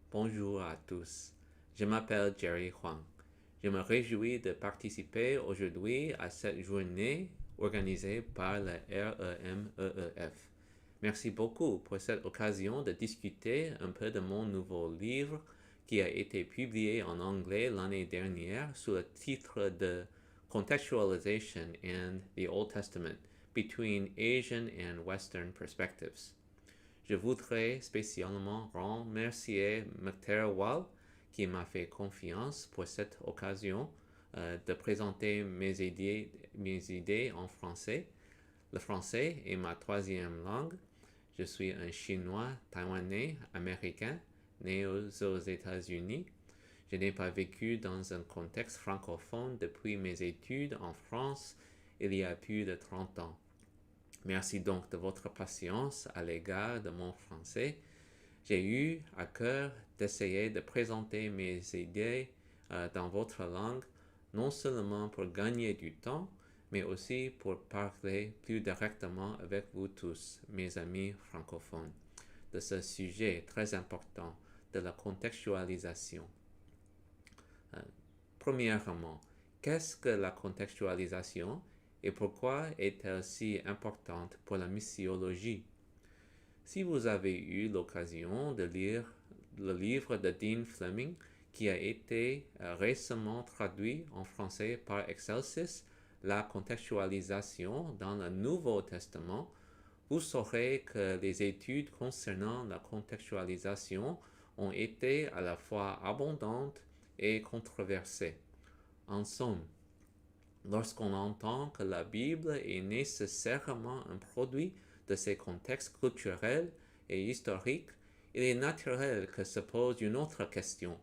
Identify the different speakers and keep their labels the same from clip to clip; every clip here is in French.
Speaker 1: Bonjour à tous. Je m'appelle Jerry Huang. Je me réjouis de participer aujourd'hui à cette journée organisée par le REMEEF. Merci beaucoup pour cette occasion de discuter un peu de mon nouveau livre qui a été publié en anglais l'année dernière sous le titre de Contextualization in the Old Testament Between Asian and Western Perspectives. Je voudrais spécialement remercier Wall qui m'a fait confiance pour cette occasion de présenter mes idées en français. Le français est ma troisième langue. Je suis un Chinois taïwanais américain né aux États-Unis. Je n'ai pas vécu dans un contexte francophone depuis mes études en France il y a plus de 30 ans. Merci donc de votre patience à l'égard de mon français. J'ai eu à cœur d'essayer de présenter mes idées dans votre langue, non seulement pour gagner du temps, mais aussi pour parler plus directement avec vous tous, mes amis francophones, de ce sujet très important de la contextualisation. Premièrement, qu'est-ce que la contextualisation et pourquoi est-elle si importante pour la missiologie? Si vous avez eu l'occasion de lire le livre de Dean Fleming, qui a été récemment traduit en français par Excelsis, La contextualisation dans le Nouveau Testament, vous saurez que les études concernant la contextualisation ont été à la fois abondantes et controversées. En somme, lorsqu'on entend que la Bible est nécessairement un produit de ces contextes culturels et historiques, il est naturel que se pose une autre question.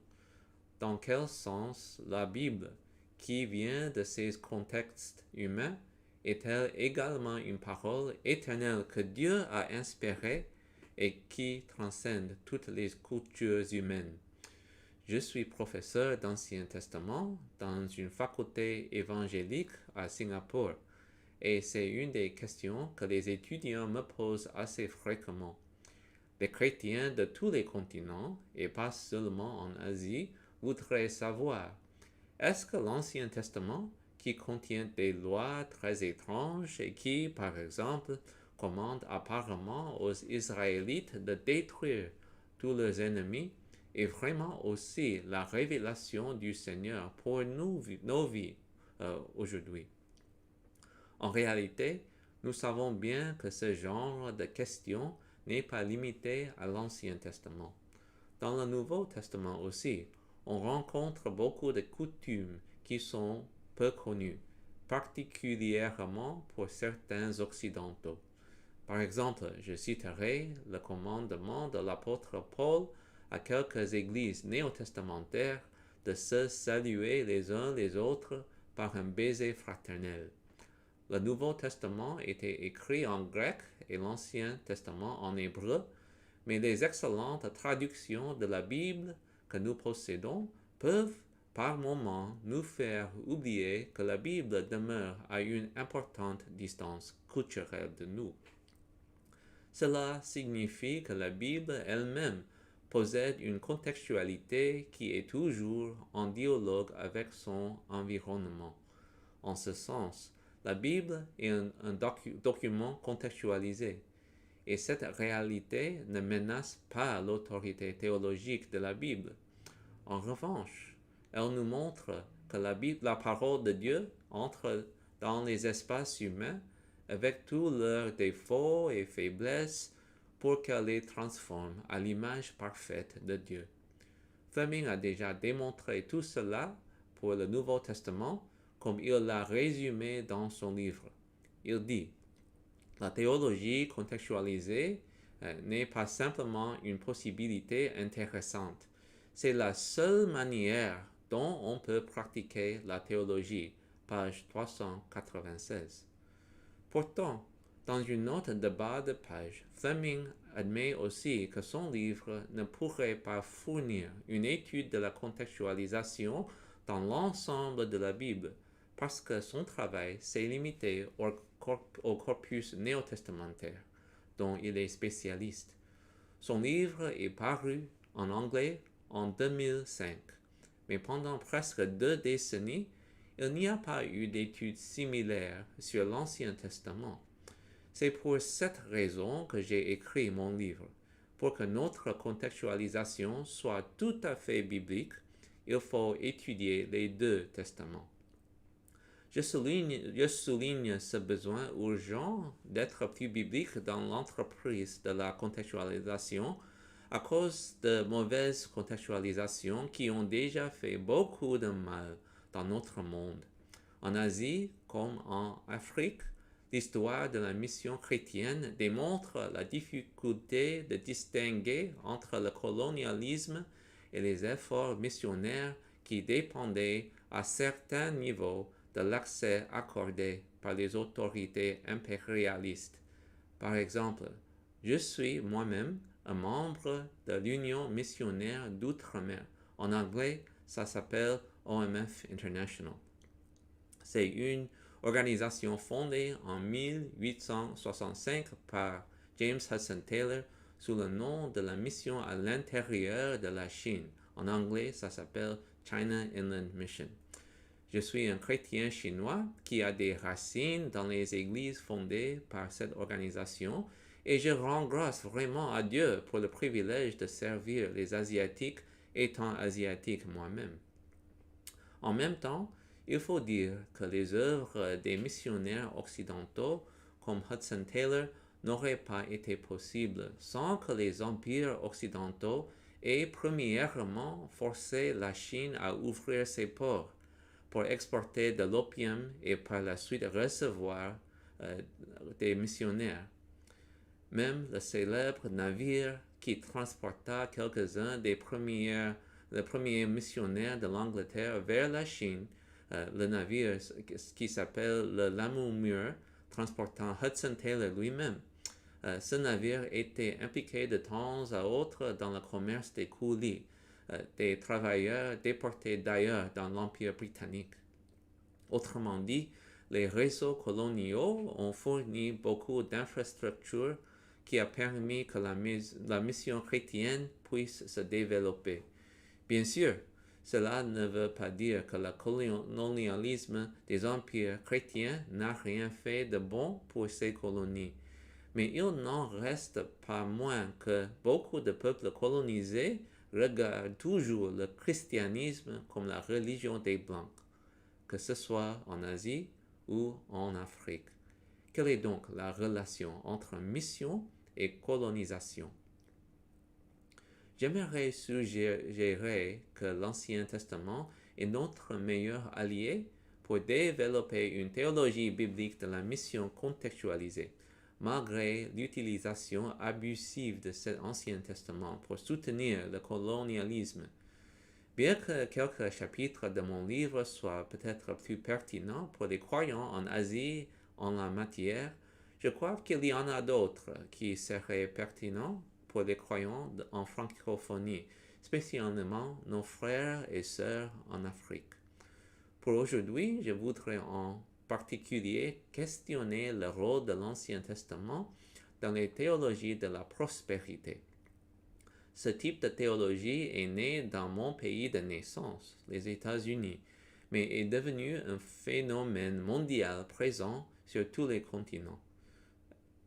Speaker 1: Dans quel sens la Bible, qui vient de ces contextes humains, est-elle également une parole éternelle que Dieu a inspirée et qui transcende toutes les cultures humaines? Je suis professeur d'Ancien Testament dans une faculté évangélique à Singapour et c'est une des questions que les étudiants me posent assez fréquemment. Les chrétiens de tous les continents, et pas seulement en Asie, voudraient savoir, est-ce que l'Ancien Testament, qui contient des lois très étranges et qui, par exemple, commande apparemment aux Israélites de détruire tous leurs ennemis, est vraiment aussi la révélation du Seigneur pour nos vies aujourd'hui? En réalité, nous savons bien que ce genre de question n'est pas limité à l'Ancien Testament. Dans le Nouveau Testament aussi, on rencontre beaucoup de coutumes qui sont peu connues, particulièrement pour certains occidentaux. Par exemple, je citerai le commandement de l'apôtre Paul à quelques églises néo-testamentaires de se saluer les uns les autres par un baiser fraternel. Le Nouveau Testament était écrit en grec et l'Ancien Testament en hébreu, mais les excellentes traductions de la Bible que nous possédons peuvent par moments nous faire oublier que la Bible demeure à une importante distance culturelle de nous. Cela signifie que la Bible elle-même possède une contextualité qui est toujours en dialogue avec son environnement. En ce sens, la Bible est un document contextualisé, et cette réalité ne menace pas l'autorité théologique de la Bible. En revanche, elle nous montre que la parole de Dieu entre dans les espaces humains avec tous leurs défauts et faiblesses pour qu'elle les transforme à l'image parfaite de Dieu. Fleming a déjà démontré tout cela pour le Nouveau Testament comme il l'a résumé dans son livre. Il dit, la théologie contextualisée n'est pas simplement une possibilité intéressante, c'est la seule manière dont on peut pratiquer la théologie, page 396. Pourtant, dans une note de bas de page, Fleming admet aussi que son livre ne pourrait pas fournir une étude de la contextualisation dans l'ensemble de la Bible, parce que son travail s'est limité au corpus néo-testamentaire, dont il est spécialiste. Son livre est paru en anglais en 2005. Mais pendant presque 2 décennies, il n'y a pas eu d'études similaires sur l'Ancien Testament. C'est pour cette raison que j'ai écrit mon livre. Pour que notre contextualisation soit tout à fait biblique, il faut étudier les 2 testaments. Je souligne ce besoin urgent d'être plus biblique dans l'entreprise de la contextualisation à cause de mauvaises contextualisations qui ont déjà fait beaucoup de mal dans notre monde. En Asie comme en Afrique, l'histoire de la mission chrétienne démontre la difficulté de distinguer entre le colonialisme et les efforts missionnaires qui dépendaient à certains niveaux de l'accès accordé par les autorités impérialistes. Par exemple, je suis moi-même un membre de l'Union missionnaire d'outre-mer. En anglais, ça s'appelle OMF International. C'est une organisation fondée en 1865 par James Hudson Taylor sous le nom de la mission à l'intérieur de la Chine. En anglais, ça s'appelle China Inland Mission. Je suis un chrétien chinois qui a des racines dans les églises fondées par cette organisation et je rends grâce vraiment à Dieu pour le privilège de servir les Asiatiques étant asiatique moi-même. En même temps, il faut dire que les œuvres des missionnaires occidentaux comme Hudson Taylor n'auraient pas été possibles sans que les empires occidentaux aient premièrement forcé la Chine à ouvrir ses ports pour exporter de l'opium et par la suite recevoir des missionnaires. Même le célèbre navire qui transporta quelques-uns des premiers missionnaires de l'Angleterre vers la Chine, le navire qui s'appelle le Lammermuir, transportant Hudson Taylor lui-même. Ce navire était impliqué de temps à autre dans le commerce des coolies, des travailleurs déportés d'ailleurs dans l'Empire britannique. Autrement dit, les réseaux coloniaux ont fourni beaucoup d'infrastructures qui a permis que la mission chrétienne puisse se développer. Bien sûr, cela ne veut pas dire que le colonialisme des empires chrétiens n'a rien fait de bon pour ces colonies. Mais il n'en reste pas moins que beaucoup de peuples colonisés regardent toujours le christianisme comme la religion des Blancs, que ce soit en Asie ou en Afrique. Quelle est donc la relation entre mission et colonisation? J'aimerais suggérer que l'Ancien Testament est notre meilleur allié pour développer une théologie biblique de la mission contextualisée, malgré l'utilisation abusive de cet Ancien Testament pour soutenir le colonialisme. Bien que quelques chapitres de mon livre soient peut-être plus pertinents pour les croyants en Asie en la matière, je crois qu'il y en a d'autres qui seraient pertinents pour les croyants en francophonie, spécialement nos frères et sœurs en Afrique. Pour aujourd'hui, je voudrais en particulier questionner le rôle de l'Ancien Testament dans les théologies de la prospérité. Ce type de théologie est né dans mon pays de naissance, les États-Unis, mais est devenu un phénomène mondial présent sur tous les continents.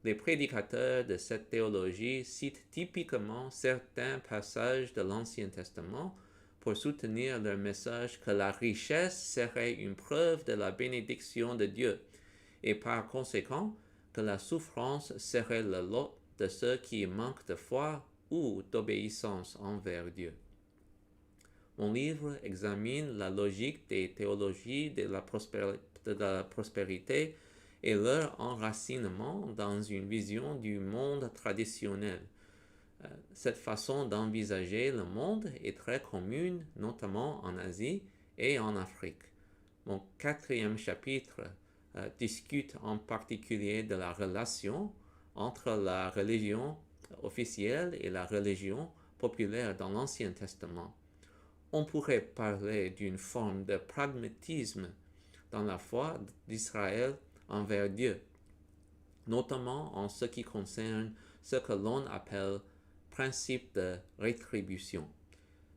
Speaker 1: Les prédicateurs de cette théologie citent typiquement certains passages de l'Ancien Testament pour soutenir leur message que la richesse serait une preuve de la bénédiction de Dieu et par conséquent que la souffrance serait le lot de ceux qui manquent de foi ou d'obéissance envers Dieu. Mon livre examine la logique des théologies de la prospérité et leur enracinement dans une vision du monde traditionnel. Cette façon d'envisager le monde est très commune, notamment en Asie et en Afrique. Mon 4e chapitre discute en particulier de la relation entre la religion officielle et la religion populaire dans l'Ancien Testament. On pourrait parler d'une forme de pragmatisme dans la foi d'Israël envers Dieu, notamment en ce qui concerne ce que l'on appelle principe de rétribution.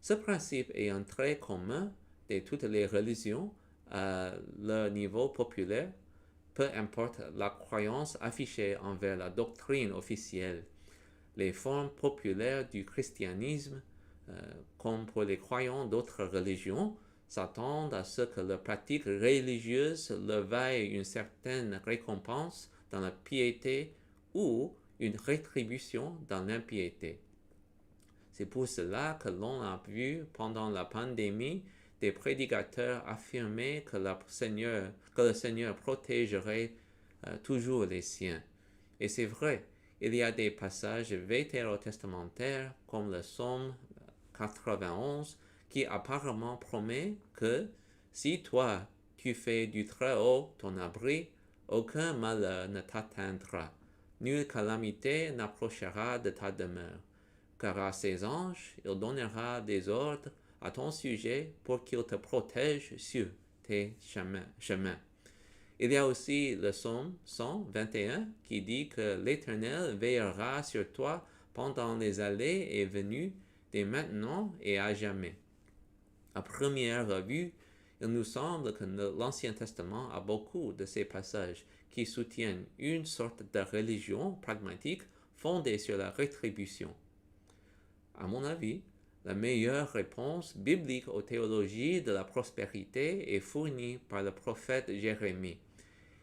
Speaker 1: Ce principe est un trait commun de toutes les religions à leur niveau populaire, peu importe la croyance affichée envers la doctrine officielle. Les formes populaires du christianisme, comme pour les croyants d'autres religions, s'attendent à ce que leur pratique religieuse leur vaille une certaine récompense dans la piété ou une rétribution dans l'impiété. C'est pour cela que l'on a vu pendant la pandémie des prédicateurs affirmer que le Seigneur protégerait toujours les siens. Et c'est vrai, il y a des passages vétérotestamentaires comme le psaume 91 qui apparemment promet que si toi tu fais du Très-Haut ton abri, aucun malheur ne t'atteindra, nulle calamité n'approchera de ta demeure. Car à ses anges, il donnera des ordres à ton sujet pour qu'ils te protègent sur tes chemins. Il y a aussi le psaume 121 qui dit que l'Éternel veillera sur toi pendant les allées et venues, dès maintenant et à jamais. À première vue, il nous semble que l'Ancien Testament a beaucoup de ces passages qui soutiennent une sorte de religion pragmatique fondée sur la rétribution. À mon avis, la meilleure réponse biblique aux théologies de la prospérité est fournie par le prophète Jérémie.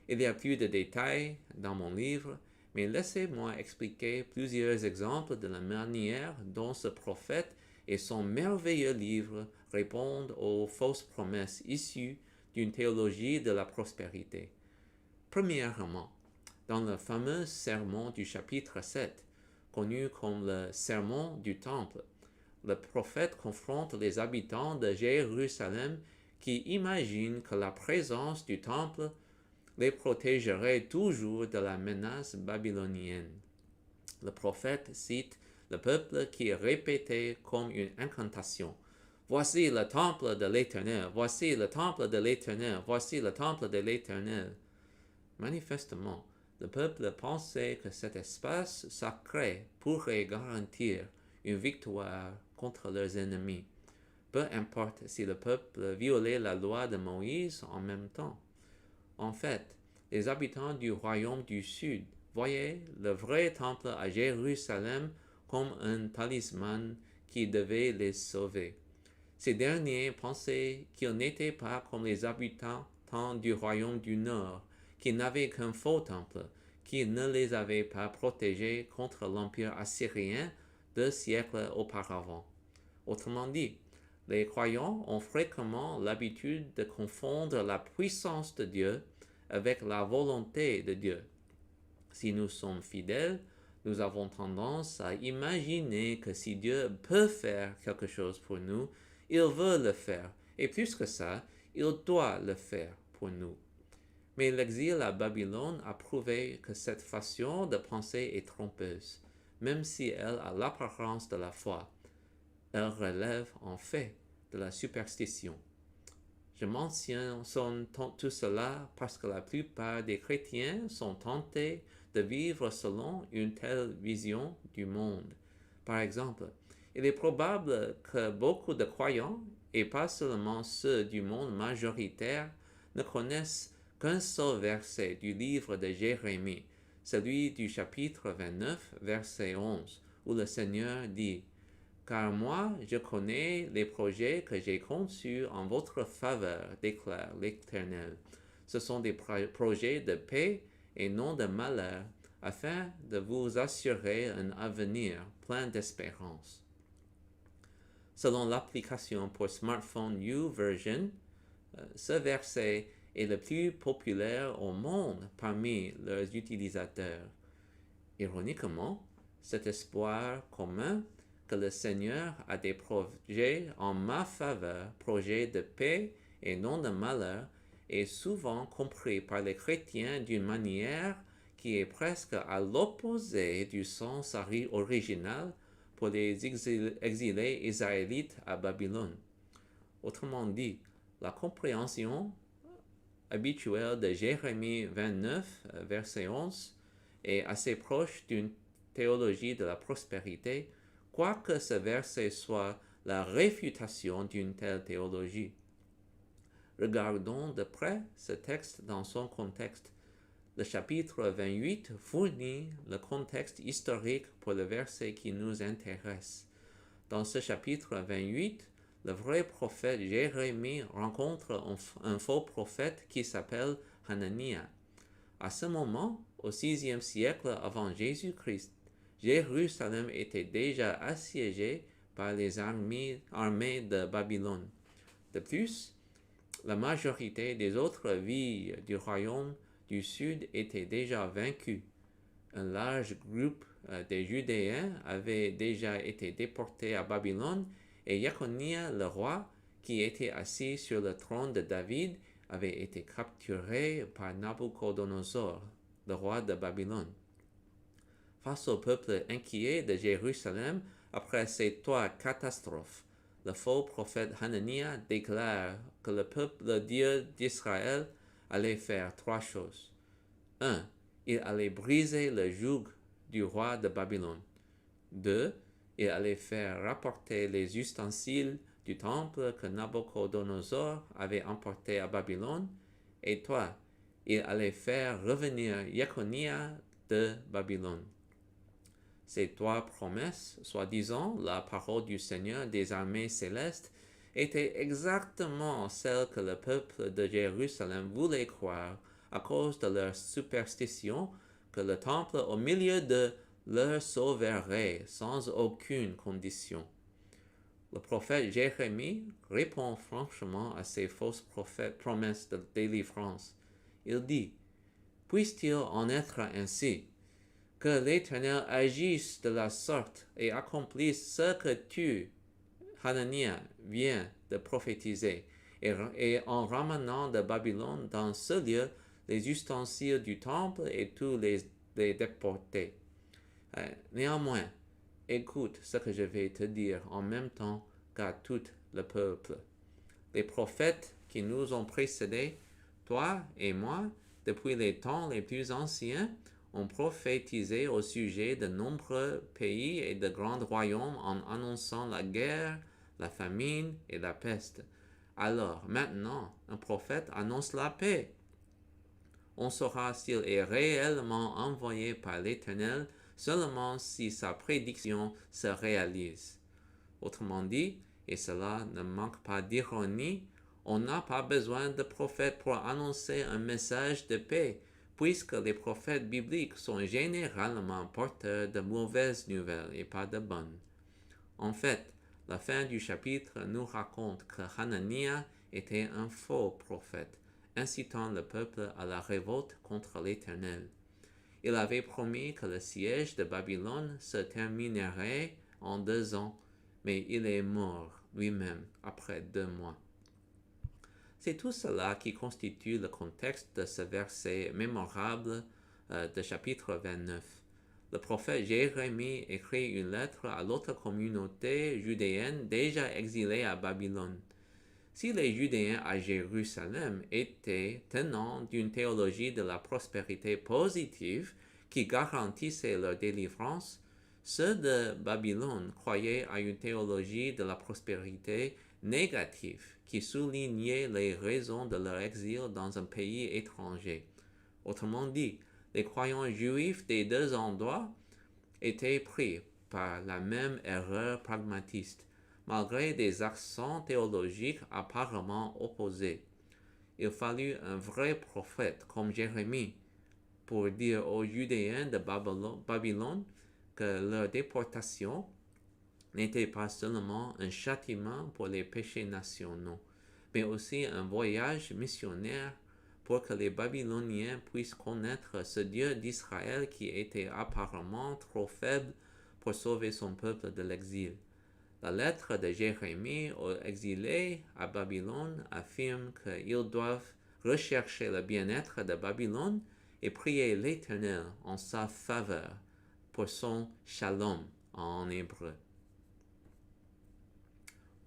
Speaker 1: Il y a plus de détails dans mon livre, mais laissez-moi expliquer plusieurs exemples de la manière dont ce prophète et son merveilleux livre répondent aux fausses promesses issues d'une théologie de la prospérité. Premièrement, dans le fameux sermon du chapitre 7, connu comme le sermon du temple, le prophète confronte les habitants de Jérusalem qui imaginent que la présence du temple les protégerait toujours de la menace babylonienne. Le prophète cite le peuple qui répétait comme une incantation: Voici le temple de l'Éternel, voici le temple de l'Éternel, voici le temple de l'Éternel. Manifestement, le peuple pensait que cet espace sacré pourrait garantir une victoire contre leurs ennemis, peu importe si le peuple violait la loi de Moïse en même temps. En fait, les habitants du royaume du Sud voyaient le vrai temple à Jérusalem comme un talisman qui devait les sauver. Ces derniers pensaient qu'ils n'étaient pas comme les habitants du royaume du Nord, qui n'avaient qu'un faux temple, qui ne les avait pas protégés contre l'empire assyrien 2 siècles auparavant. Autrement dit, les croyants ont fréquemment l'habitude de confondre la puissance de Dieu avec la volonté de Dieu. Si nous sommes fidèles, nous avons tendance à imaginer que si Dieu peut faire quelque chose pour nous, il veut le faire, et plus que ça, il doit le faire pour nous. Mais l'exil à Babylone a prouvé que cette façon de penser est trompeuse, même si elle a l'apparence de la foi. Elle relève en fait de la superstition. Je mentionne tout cela parce que la plupart des chrétiens sont tentés de vivre selon une telle vision du monde. Par exemple, il est probable que beaucoup de croyants, et pas seulement ceux du monde majoritaire, ne connaissent qu'un seul verset du livre de Jérémie, celui du chapitre 29, verset 11, où le Seigneur dit: Car moi, je connais les projets que j'ai conçus en votre faveur, déclare l'Éternel. Ce sont des projets de paix et non de malheur, afin de vous assurer un avenir plein d'espérance. Selon l'application pour smartphone YouVersion, ce verset est le plus populaire au monde parmi leurs utilisateurs. Ironiquement, cet espoir commun que le Seigneur a des projets en ma faveur, projets de paix et non de malheur, est souvent compris par les chrétiens d'une manière qui est presque à l'opposé du sens original pour les exilés israélites à Babylone. Autrement dit, la compréhension habituelle de Jérémie 29, verset 11, est assez proche d'une théologie de la prospérité, quoique ce verset soit la réfutation d'une telle théologie. Regardons de près ce texte dans son contexte. Le chapitre 28 fournit le contexte historique pour le verset qui nous intéresse. Dans ce chapitre 28, le vrai prophète Jérémie rencontre un faux prophète qui s'appelle Hananiah. À ce moment, au VIe siècle avant Jésus-Christ, Jérusalem était déjà assiégée par les armées de Babylone. De plus, la majorité des autres villes du royaume du sud étaient déjà vaincues. Un large groupe des Judéens avait déjà été déporté à Babylone et Jeconia, le roi, qui était assis sur le trône de David, avait été capturé par Nabuchodonosor, le roi de Babylone. Face au peuple inquiet de Jérusalem, après ces trois catastrophes, le faux prophète Hananiah déclare que le Dieu d'Israël allait faire trois choses. 1. Il allait briser le joug du roi de Babylone. 2. Il allait faire rapporter les ustensiles du temple que Nabuchodonosor avait emportés à Babylone. Et 3. Il allait faire revenir Jeconia de Babylone. Ces trois promesses, soi-disant la parole du Seigneur des armées célestes, étaient exactement celles que le peuple de Jérusalem voulait croire à cause de leur superstition que le temple au milieu de leur sauverait sans aucune condition. Le prophète Jérémie répond franchement à ces fausses promesses de délivrance. Il dit, « Puisse-t-il en être ainsi ? Que l'Éternel agisse de la sorte et accomplisse ce que tu, Hananiah, viens de prophétiser, et en ramenant de Babylone dans ce lieu les ustensiles du temple et tous les déportés. Néanmoins, écoute ce que je vais te dire en même temps qu'à tout le peuple. Les prophètes qui nous ont précédés, toi et moi, depuis les temps les plus anciens, ont prophétisé au sujet de nombreux pays et de grands royaumes en annonçant la guerre, la famine et la peste. Alors, maintenant, un prophète annonce la paix. On saura s'il est réellement envoyé par l'Éternel seulement si sa prédiction se réalise. Autrement dit, et cela ne manque pas d'ironie, on n'a pas besoin de prophète pour annoncer un message de paix, puisque les prophètes bibliques sont généralement porteurs de mauvaises nouvelles et pas de bonnes. En fait, la fin du chapitre nous raconte que Hananiah était un faux prophète, incitant le peuple à la révolte contre l'Éternel. Il avait promis que le siège de Babylone se terminerait en 2 ans, mais il est mort lui-même après 2 mois. C'est tout cela qui constitue le contexte de ce verset mémorable de chapitre 29. Le prophète Jérémie écrit une lettre à l'autre communauté judéenne déjà exilée à Babylone. Si les Judéens à Jérusalem étaient tenants d'une théologie de la prospérité positive qui garantissait leur délivrance, ceux de Babylone croyaient à une théologie de la prospérité négative qui soulignait les raisons de leur exil dans un pays étranger. Autrement dit, les croyants juifs des 2 endroits étaient pris par la même erreur pragmatiste, malgré des accents théologiques apparemment opposés. Il fallut un vrai prophète comme Jérémie pour dire aux Judéens de Babylone que leur déportation n'était pas seulement un châtiment pour les péchés nationaux, mais aussi un voyage missionnaire pour que les Babyloniens puissent connaître ce Dieu d'Israël qui était apparemment trop faible pour sauver son peuple de l'exil. La lettre de Jérémie aux exilés à Babylone affirme qu'ils doivent rechercher le bien-être de Babylone et prier l'Éternel en sa faveur pour son shalom en hébreu.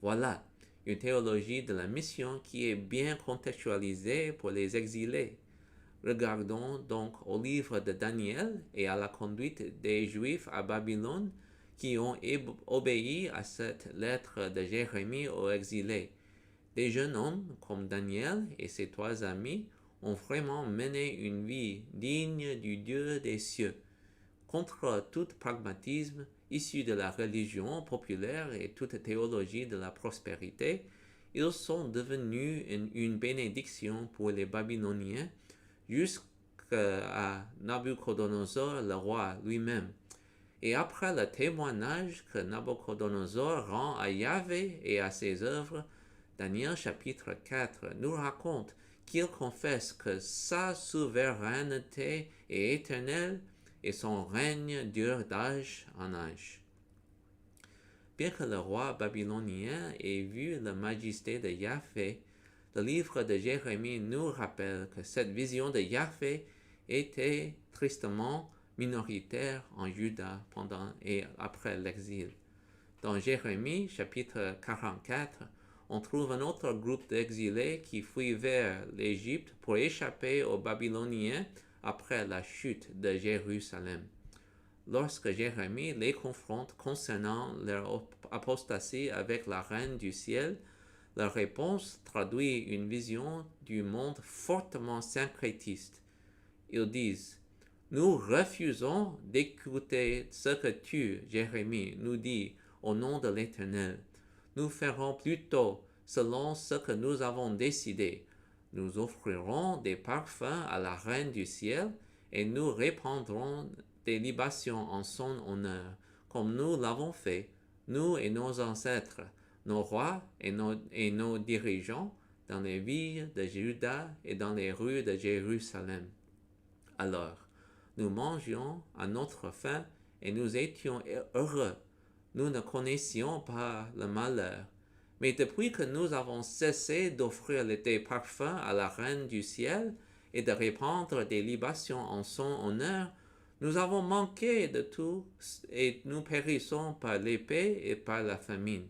Speaker 1: Voilà une théologie de la mission qui est bien contextualisée pour les exilés. Regardons donc au livre de Daniel et à la conduite des Juifs à Babylone qui ont obéi à cette lettre de Jérémie aux exilés. Des jeunes hommes comme Daniel et ses 3 amis ont vraiment mené une vie digne du Dieu des cieux. Contre tout pragmatisme issu de la religion populaire et toute théologie de la prospérité, ils sont devenus une bénédiction pour les Babyloniens jusqu'à Nabuchodonosor, le roi lui-même. Et après le témoignage que Nabuchodonosor rend à Yahvé et à ses œuvres, Daniel chapitre 4 nous raconte qu'il confesse que sa souveraineté est éternelle et son règne dure d'âge en âge. Bien que le roi babylonien ait vu la majesté de Yahvé, le livre de Jérémie nous rappelle que cette vision de Yahvé était tristement minoritaire en Juda pendant et après l'exil. Dans Jérémie chapitre 44, on trouve un autre groupe d'exilés qui fuit vers l'Égypte pour échapper aux Babyloniens après la chute de Jérusalem. Lorsque Jérémie les confronte concernant leur apostasie avec la reine du ciel, leur réponse traduit une vision du monde fortement syncrétiste. Ils disent: nous refusons d'écouter ce que tu, Jérémie, nous dis au nom de l'Éternel. Nous ferons plutôt selon ce que nous avons décidé. Nous offrirons des parfums à la reine du ciel et nous répandrons des libations en son honneur, comme nous l'avons fait, nous et nos ancêtres, nos rois et nos dirigeants, dans les villes de Juda et dans les rues de Jérusalem. Alors, nous mangions à notre faim et nous étions heureux. Nous ne connaissions pas le malheur. Mais depuis que nous avons cessé d'offrir des parfums à la reine du ciel et de répandre des libations en son honneur, nous avons manqué de tout et nous périssons par l'épée et par la famine.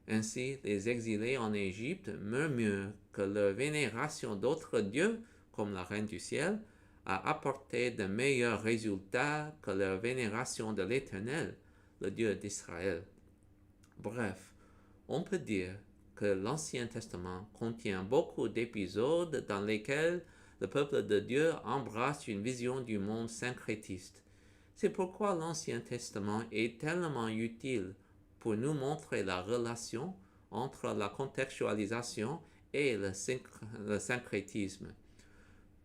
Speaker 1: Ainsi, les exilés en Égypte murmurent que leur vénération d'autres dieux, comme la reine du ciel, a apporté de meilleurs résultats que leur vénération de l'Éternel, le Dieu d'Israël. Bref, on peut dire que l'Ancien Testament contient beaucoup d'épisodes dans lesquels le peuple de Dieu embrasse une vision du monde syncrétiste. C'est pourquoi l'Ancien Testament est tellement utile pour nous montrer la relation entre la contextualisation et le syncrétisme.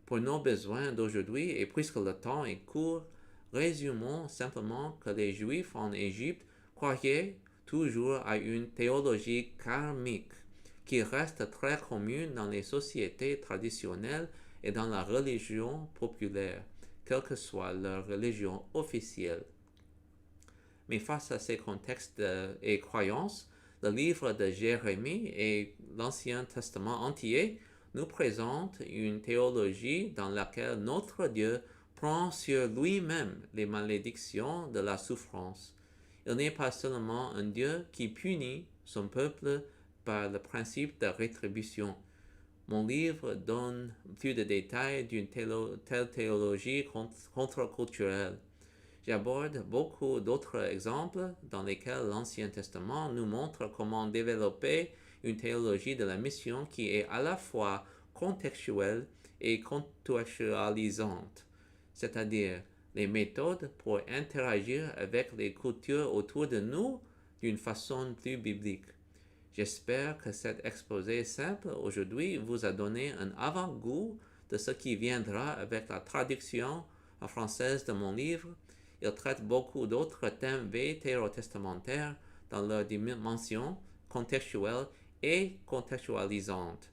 Speaker 1: Pour nos besoins d'aujourd'hui, et puisque le temps est court, résumons simplement que les Juifs en Égypte croyaient toujours à une théologie karmique qui reste très commune dans les sociétés traditionnelles et dans la religion populaire, quelle que soit leur religion officielle. Mais face à ces contextes et croyances, le livre de Jérémie et l'Ancien Testament entier nous présentent une théologie dans laquelle notre Dieu prend sur lui-même les malédictions de la souffrance. Il n'est pas seulement un Dieu qui punit son peuple par le principe de rétribution. Mon livre donne plus de détails d'une telle théologie contre-culturelle. J'aborde beaucoup d'autres exemples dans lesquels l'Ancien Testament nous montre comment développer une théologie de la mission qui est à la fois contextuelle et contextualisante, c'est-à-dire les méthodes pour interagir avec les cultures autour de nous d'une façon plus biblique. J'espère que cet exposé simple aujourd'hui vous a donné un avant-goût de ce qui viendra avec la traduction en française de mon livre. Il traite beaucoup d'autres thèmes vétérotestamentaires dans leur dimension contextuelle et contextualisante.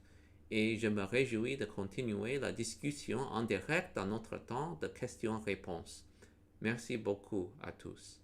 Speaker 1: Et je me réjouis de continuer la discussion en direct dans notre temps de questions-réponses. Merci beaucoup à tous.